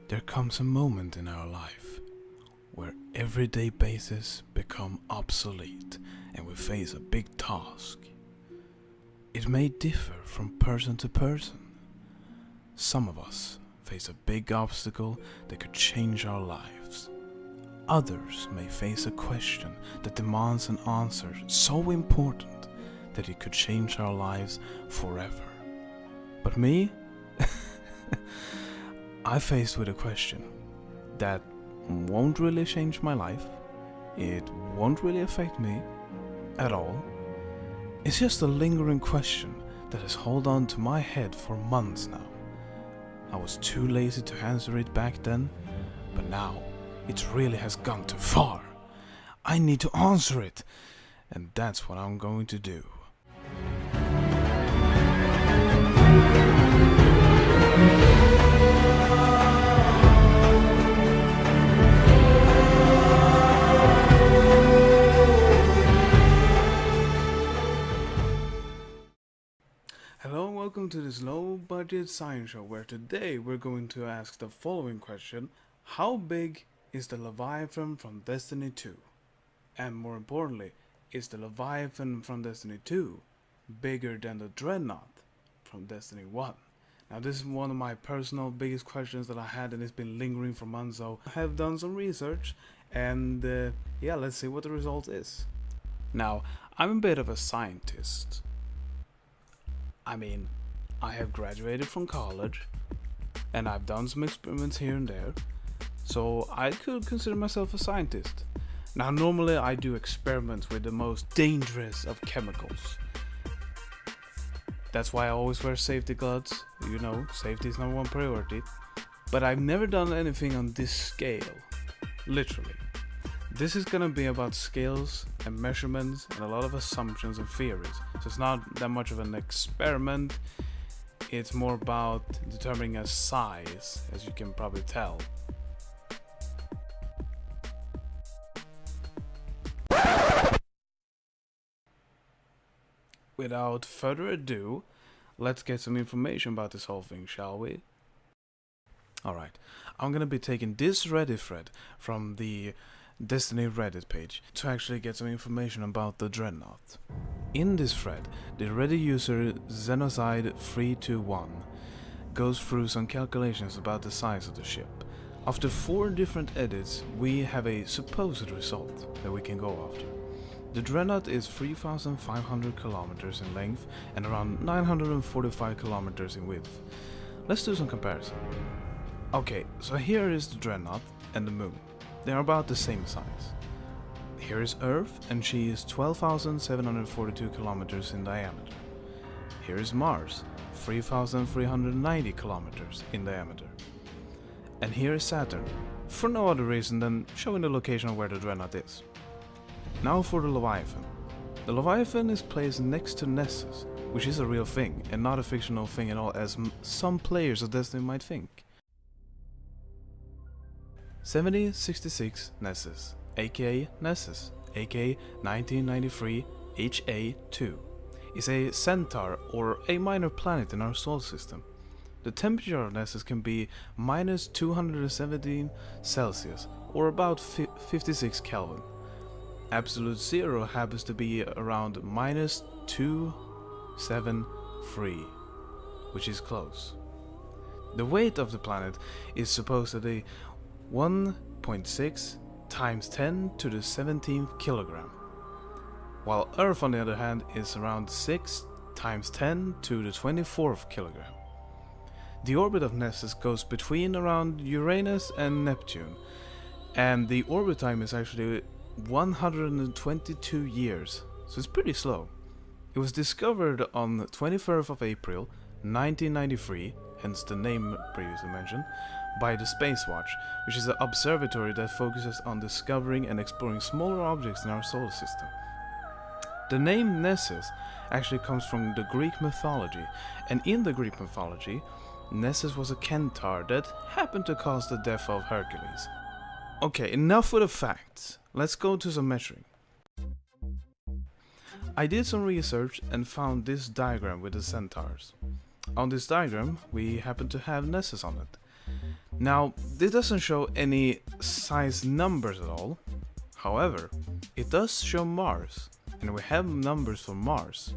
There comes a moment in our life where everyday bases become obsolete and we face a big task. It may differ from person to person. Some of us face a big obstacle that could change our lives. Others may face a question that demands an answer so important that it could change our lives forever. But me? I'm faced with a question that won't really change my life. It won't really affect me at all. It's just a lingering question that has held on to my head for months now. I was too lazy to answer it back then, but now it really has gone too far. I need to answer it, and that's what I'm going to do. Hello and welcome to this low-budget science show where today we're going to ask the following question: how big is the Leviathan from Destiny 2? And more importantly, is the Leviathan from Destiny 2 bigger than the Dreadnought from Destiny 1? Now this is one of my personal biggest questions that I had, and it's been lingering for months, so I have done some research and yeah, let's see what the result is. Now, I'm a bit of a scientist. I mean, I have graduated from college and I've done some experiments here and there, so I could consider myself a scientist. Now normally I do experiments with the most dangerous of chemicals. That's why I always wear safety gloves. You know, safety is number one priority. But I've never done anything on this scale. Literally. This is gonna be about scales and measurements and a lot of assumptions and theories. So it's not that much of an experiment. It's more about determining a size, as you can probably tell. Without further ado, let's get some information about this whole thing, shall we? Alright, I'm gonna be taking this Reddit thread from the Destiny Reddit page to actually get some information about the Dreadnought. In this thread, the Reddit user Xenocide321 goes through some calculations about the size of the ship. After 4 different edits, we have a supposed result that we can go after. The Dreadnought is 3,500 kilometers in length and around 945 kilometers in width. Let's do some comparison. Okay, so here is the Dreadnought and the Moon. They are about the same size. Here is Earth, and she is 12,742 kilometers in diameter. Here is Mars, 3,390 kilometers in diameter. And here is Saturn, for no other reason than showing the location of where the Dreadnought is. Now for the Leviathan. The Leviathan is placed next to Nessus, which is a real thing, and not a fictional thing at all, as some players of Destiny might think. 7066 Nessus, aka Nessus, aka 1993 HA2, is a centaur or a minor planet in our solar system. The temperature of Nessus can be minus 217 Celsius or about 56 Kelvin. Absolute zero happens to be around minus 273, which is close. The weight of the planet is supposedly 1.6 times 10 to the 17th kilogram, while Earth on the other hand is around 6 times 10 to the 24th kilogram. The orbit of Nessus goes between around Uranus and Neptune, and the orbit time is actually 122 years, so it's pretty slow. It was discovered on the 23rd of April 1993, hence the name previously mentioned, by the Space Watch, which is an observatory that focuses on discovering and exploring smaller objects in our solar system. The name Nessus actually comes from the Greek mythology, and in the Greek mythology, Nessus was a centaur that happened to cause the death of Hercules. Okay, enough with the facts. Let's go to some measuring. I did some research and found this diagram with the centaurs. On this diagram, we happen to have Nessus on it. Now, this doesn't show any size numbers at all. However, it does show Mars, and we have numbers for Mars.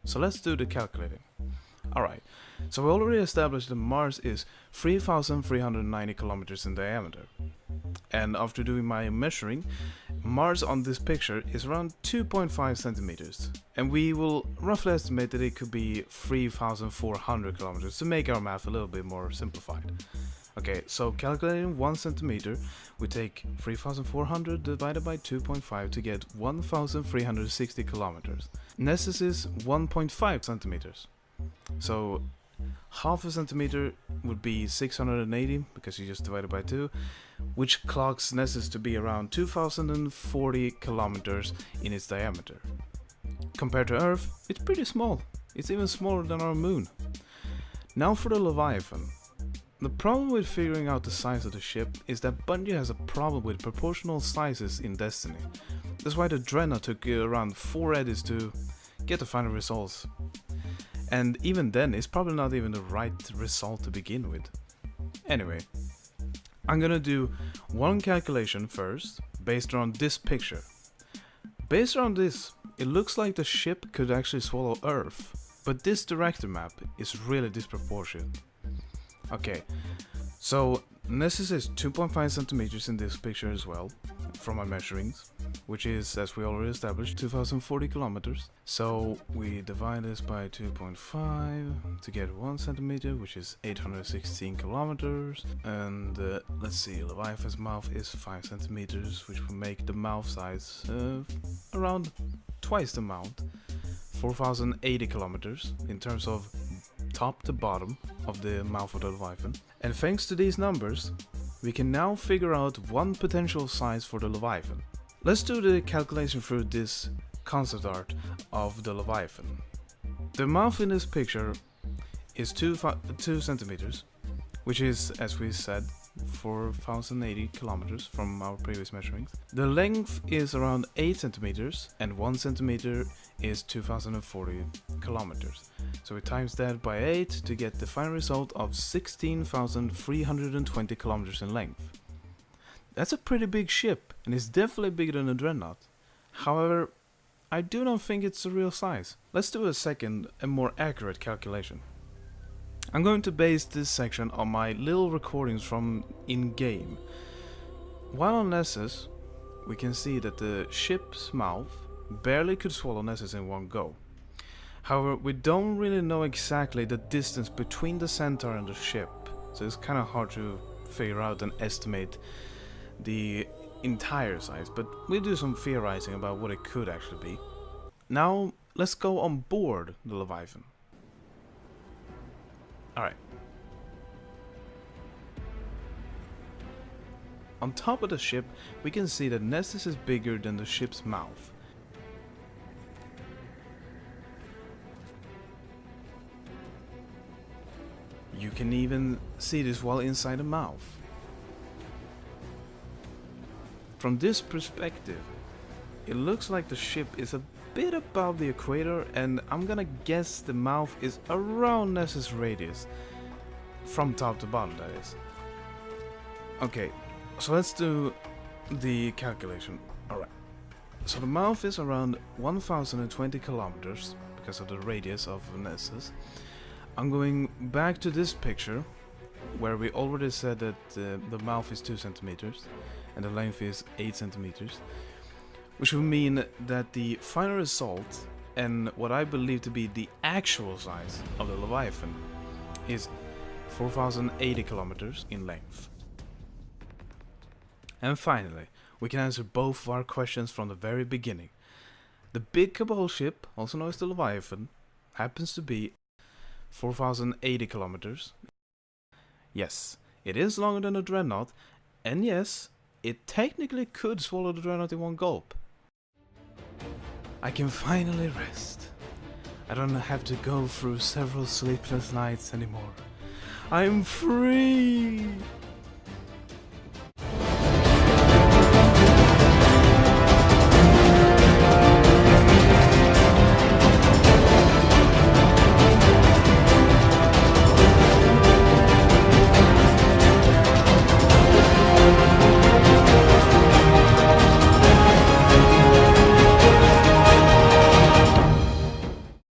So let's do the calculating. Alright, so we already established that Mars is 3,390 kilometers in diameter. And after doing my measuring, Mars on this picture is around 2.5 centimeters. And we will roughly estimate that it could be 3,400 kilometers to make our math a little bit more simplified. Okay, so calculating 1 centimeter, we take 3,400 divided by 2.5 to get 1,360 kilometers. Nessus is 1.5 centimeters. So half a centimeter would be 680 because you just divided by 2, which clocks Nessus to be around 2,040 kilometers in its diameter. Compared to Earth, it's pretty small. It's even smaller than our moon. Now for the Leviathan. The problem with figuring out the size of the ship is that Bungie has a problem with proportional sizes in Destiny. That's why the Dreadnought took around 4 edits to get the final results. And even then, it's probably not even the right result to begin with. Anyway, I'm gonna do one calculation first, based on this picture. Based on this, it looks like the ship could actually swallow Earth, but this director map is really disproportionate. Okay, so Nessus is 2.5 centimeters in this picture as well, from my measurings, which is, as we already established, 2,040 kilometers. So we divide this by 2.5 to get 1 centimeter, which is 816 kilometers. And let's see, Leviathan's mouth is 5 centimeters, which will make the mouth size around twice the amount, 4,080 kilometers in terms of top to bottom of the mouth of the Leviathan. And thanks to these numbers, we can now figure out one potential size for the Leviathan. Let's do the calculation through this concept art of the Leviathan. The mouth in this picture is 2 centimeters, which is, as we said, 4,080 kilometers from our previous measurings. The length is around 8 centimeters, and 1 centimeter is 2,040 kilometers. So we times that by 8 to get the final result of 16,320 kilometers in length. That's a pretty big ship, and it's definitely bigger than a Dreadnought. However, I do not think it's the real size. Let's do a second and more accurate calculation. I'm going to base this section on my little recordings from in-game. While on Nessus, we can see that the ship's mouth barely could swallow Nessus in one go. However, we don't really know exactly the distance between the centaur and the ship, so it's kind of hard to figure out and estimate the entire size, but we'll do some theorizing about what it could actually be. Now, let's go on board the Leviathan. Alright. On top of the ship, we can see that Nessus is bigger than the ship's mouth. You can even see this while inside the mouth. From this perspective, it looks like the ship is a bit above the equator, and I'm gonna guess the mouth is around Nessus' radius. From top to bottom, that is. Okay, so let's do the calculation. Alright. So the mouth is around 1,020 kilometers because of the radius of Nessus. I'm going back to this picture where we already said that the mouth is 2 centimeters and the length is 8 centimeters, which would mean that the final result and what I believe to be the actual size of the Leviathan is 4,080 kilometers in length. And finally, we can answer both of our questions from the very beginning. The big cabal ship, also known as the Leviathan, happens to be 4,080 kilometers. Yes, it is longer than a Dreadnought, and yes, it technically could swallow the Dreadnought in one gulp. I can finally rest. I don't have to go through several sleepless nights anymore. I'm free!